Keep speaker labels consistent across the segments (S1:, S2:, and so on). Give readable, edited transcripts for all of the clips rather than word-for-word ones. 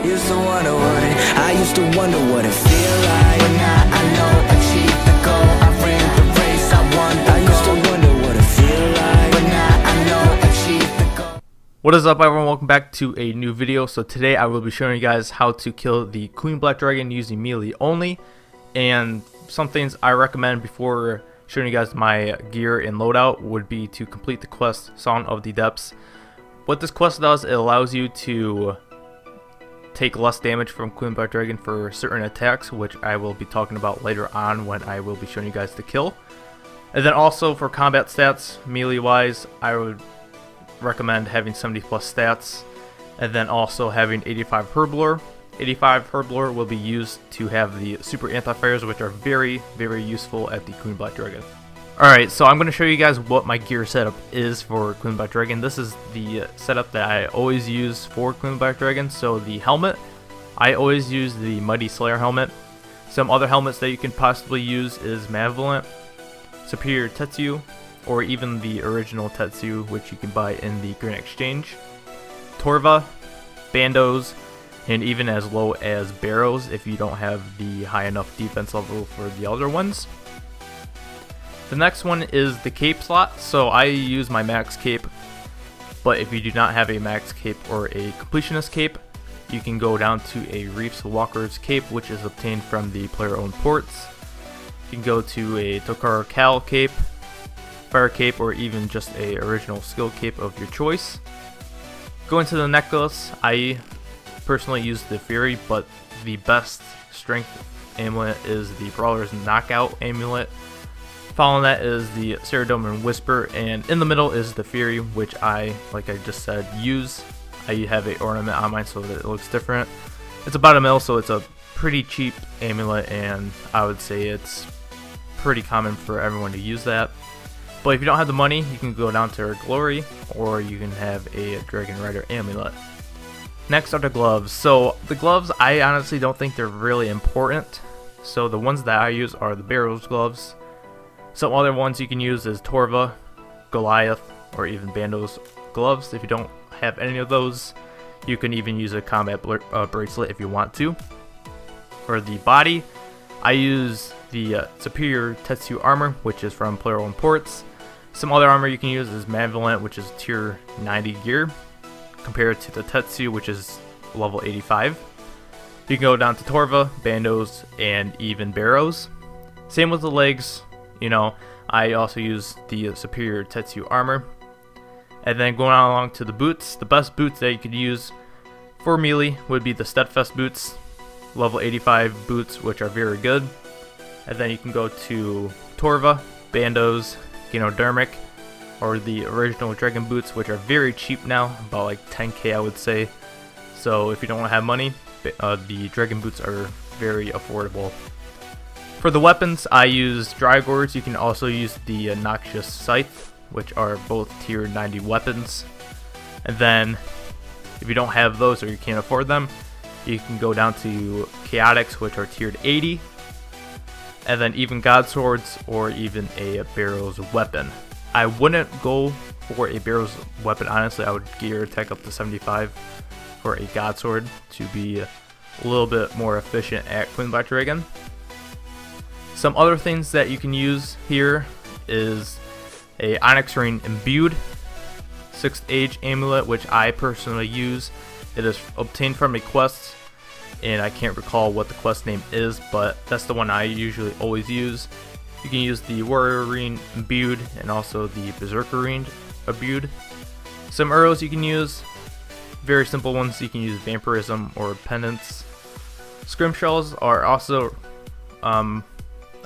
S1: Used to wonder what I used to wonder what it feel like. But now I know, achieved the goal. I ran the race, I won the goal. I used to wonder what it feel like. But now I know, achieved the goal.
S2: What is up, everyone? Welcome back to a new video. So today I will be showing you guys how to kill the Queen Black Dragon using melee only, and some things I recommend before showing you guys my gear and loadout would be to complete the quest Song of the Depths. What this quest does, it allows you to take less damage from Queen Black Dragon for certain attacks, which I will be talking about later on when I will be showing you guys the kill. And then also for combat stats, melee wise, I would recommend having 70 plus stats, and then also having 85 herblore. 85 herblore will be used to have the super anti-fires, which are very useful at the Queen Black Dragon. Alright, so I'm going to show you guys what my gear setup is for Queen Black Dragon. This is the setup that I always use for Queen Black Dragon. So the helmet, I always use the Mighty Slayer helmet. Some other helmets that you can possibly use is Malevolent, Superior Tetsu, or even the original Tetsu, which you can buy in the Grand Exchange, Torva, Bandos, and even as low as Barrows if you don't have the high enough defense level for the other ones. The next one is the cape slot. So I use my max cape, but if you do not have a max cape or a completionist cape, you can go down to a Reef's Walker's cape, which is obtained from the player-owned ports. You can go to a Tokar Cal cape, fire cape, or even just a original skill cape of your choice. Going to the necklace, I personally use the Fury, but the best strength amulet is the Brawler's Knockout amulet. Following that is the Ceradoman Whisper, and in the middle is the Fury, which I, like I just said, use. I have a ornament on mine so that it looks different. It's about $1 mil, so it's a pretty cheap amulet, and I would say it's pretty common for everyone to use that. But if you don't have the money, you can go down to Glory, or you can have a Dragon Rider amulet. Next are the gloves. So the gloves, I honestly don't think they're really important. So the ones that I use are the Barrows gloves. Some other ones you can use is Torva, Goliath, or even Bandos gloves. If you don't have any of those, you can even use a combat bracelet if you want to. For the body, I use the Superior Tetsu armor, which is from player-owned ports. Some other armor you can use is Malevolent, which is tier 90 gear, compared to the Tetsu, which is level 85. You can go down to Torva, Bandos, and even Barrows. Same with the legs. You know, I also use the Superior Tetsu armor. And then going on along to the boots, the best boots that you could use for melee would be the Steadfast boots, level 85 boots, which are very good. And then you can go to Torva, Bandos, Gynodermic, or the original Dragon boots, which are very cheap now, about like 10k I would say. So if you don't want to have money, the Dragon boots are very affordable. For the weapons, I use Drygors. You can also use the Noxious Scythe, which are both tier 90 weapons. And then if you don't have those or you can't afford them, you can go down to Chaotix, which are tiered 80. And then even God Swords, or even a Barrows weapon. I wouldn't go for a Barrows weapon, honestly. I would gear attack up to 75 for a God Sword to be a little bit more efficient at Queen Black Dragon. Some other things that you can use here is a Onyx Ring Imbued 6th Age amulet, which I personally use. It is obtained from a quest, and I can't recall what the quest name is, but that's the one I usually always use. You can use the Warrior Ring Imbued and also the Berserker Ring Imbued. Some arrows you can use, very simple ones. You can use Vampirism or Penance. Scrimshells are also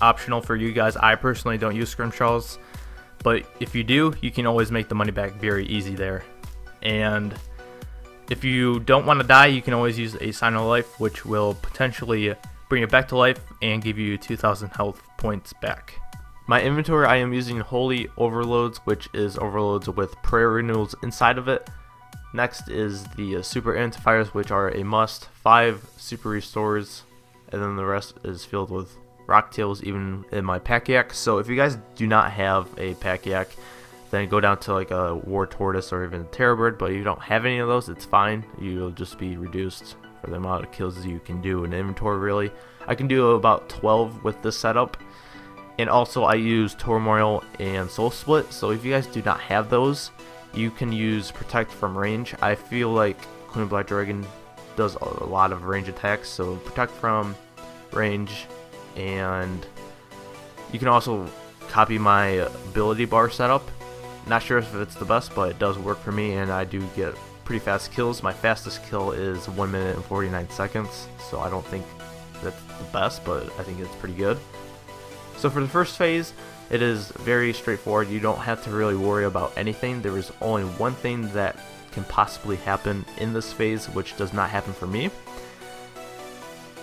S2: optional for you guys. I personally don't use Scrimshells, but if you do, you can always make the money back very easy there. And if you don't want to die, you can always use a Sign of Life, which will potentially bring it back to life and give you 2,000 health points back. My inventory, I am using Holy Overloads, which is overloads with prayer renewals inside of it. Next is the super antifiers, which are a must. 5 super restores, and then the rest is filled with rock tails, even in my pack yak. So if you guys do not have a pack yak, then go down to like a war tortoise or even a terror bird. But if you don't have any of those, it's fine. You'll just be reduced for the amount of kills you can do in inventory. Really, I can do about 12 with this setup. And also I use turmoil and soul split, so if you guys do not have those, you can use protect from range. I feel like Queen Black Dragon does a lot of range attacks, so protect from range. And you can also copy my ability bar setup. Not sure if it's the best, but it does work for me, and I do get pretty fast kills. My fastest kill is 1 minute and 49 seconds, so I don't think that's the best, but I think it's pretty good. So for the first phase, it is very straightforward. You don't have to really worry about anything. There is only one thing that can possibly happen in this phase, which does not happen for me.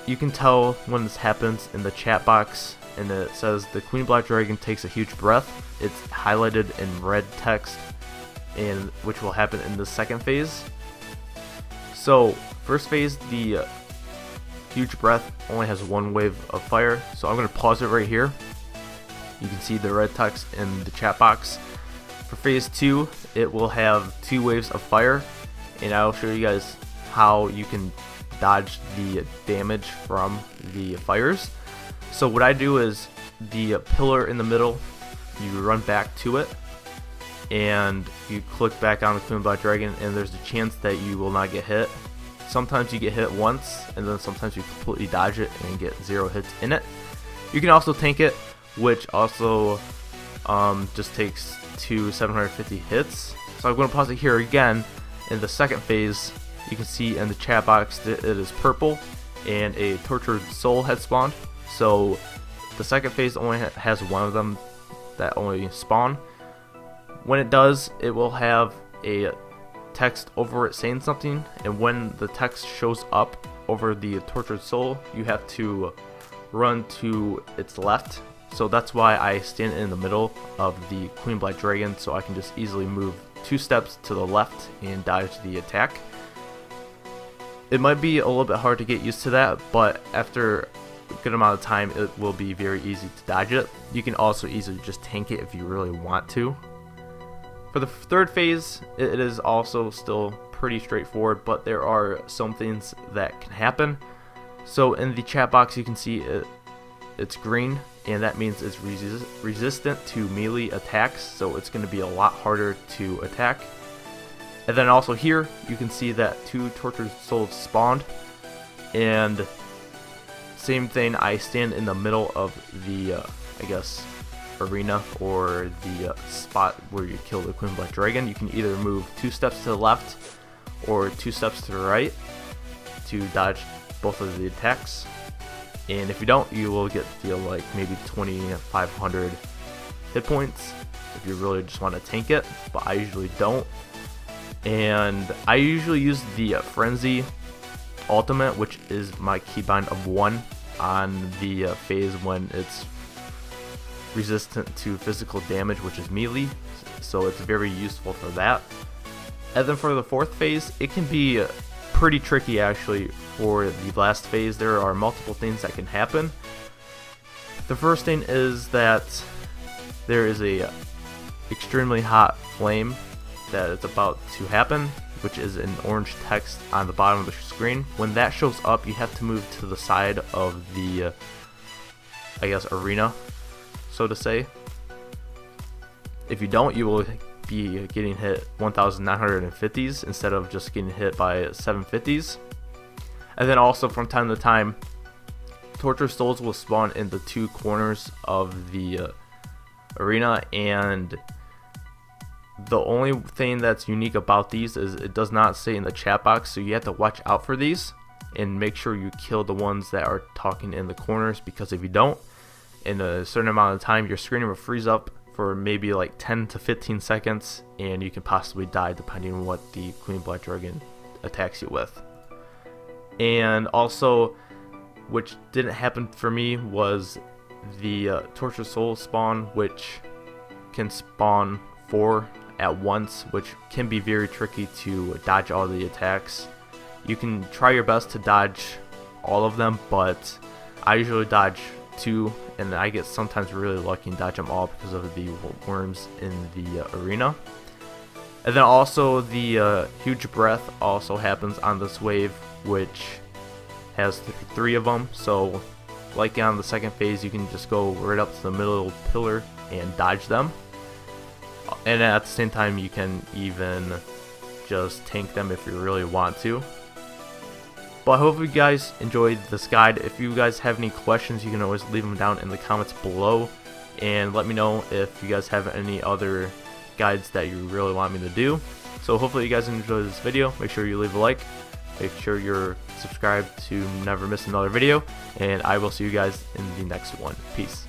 S2: You can tell when this happens in the chat box, and it says the Queen Black Dragon takes a huge breath. It's highlighted in red text, and which will happen in the second phase. So first phase, the huge breath only has one wave of fire, so I'm going to pause it right here. You can see the red text in the chat box. For phase 2, it will have 2 waves of fire, and I'll show you guys how you can dodge the damage from the fires. So what I do is the pillar in the middle, you run back to it, and you click back on the Queen Black Dragon, and there's a chance that you will not get hit. Sometimes you get hit once, and then sometimes you completely dodge it and get 0 hits in it. You can also tank it, which also just takes 750 hits. So I'm going to pause it here again. In the second phase, you can see in the chat box that it is purple, and a tortured soul had spawned. So the second phase only has one of them that only spawn. When it does, it will have a text over it saying something, and when the text shows up over the tortured soul, you have to run to its left. So that's why I stand in the middle of the Queen Black Dragon, so I can just easily move 2 steps to the left and dodge the attack. It might be a little bit hard to get used to that, but after a good amount of time, it will be very easy to dodge it. You can also easily just tank it if you really want to. For the third phase, it is also still pretty straightforward, but there are some things that can happen. So in the chat box, you can see it's green, and that means it's resistant to melee attacks, so it's going to be a lot harder to attack. And then also here, you can see that 2 tortured souls spawned, and same thing, I stand in the middle of the, I guess, arena or the spot where you kill the Queen Black Dragon. You can either move 2 steps to the left or 2 steps to the right to dodge both of the attacks, and if you don't, you will get like maybe 2,500 hit points if you really just want to tank it, but I usually don't. And I usually use the Frenzy ultimate, which is my keybind of 1 on the phase when it's resistant to physical damage, which is melee, so it's very useful for that. And then for the fourth phase, it can be pretty tricky actually. For the last phase, there are multiple things that can happen. The first thing is that there is a extremely hot flame that is about to happen, which is an orange text on the bottom of the screen. When that shows up, you have to move to the side of the I guess arena, so to say. If you don't, you will be getting hit 1,950s instead of just getting hit by 750s. And then also from time to time, tortured souls will spawn in the 2 corners of the arena, and the only thing that's unique about these is it does not say in the chat box, so you have to watch out for these and make sure you kill the ones that are talking in the corners, because if you don't, in a certain amount of time, your screen will freeze up for maybe like 10 to 15 seconds, and you can possibly die depending on what the Queen Black Dragon attacks you with. And also, which didn't happen for me, was the tortured soul spawn, which can spawn 4 at once, which can be very tricky to dodge all the attacks. You can try your best to dodge all of them, but I usually dodge 2, and I get sometimes really lucky and dodge them all because of the worms in the arena. And then also the huge breath also happens on this wave, which has 3 of them. So like on the second phase, you can just go right up to the middle pillar and dodge them. And at the same time, you can even just tank them if you really want to. But I hope you guys enjoyed this guide. If you guys have any questions, you can always leave them down in the comments below, and let me know if you guys have any other guides that you really want me to do. So hopefully you guys enjoyed this video. Make sure you leave a like, make sure you're subscribed to never miss another video, and I will see you guys in the next one. Peace.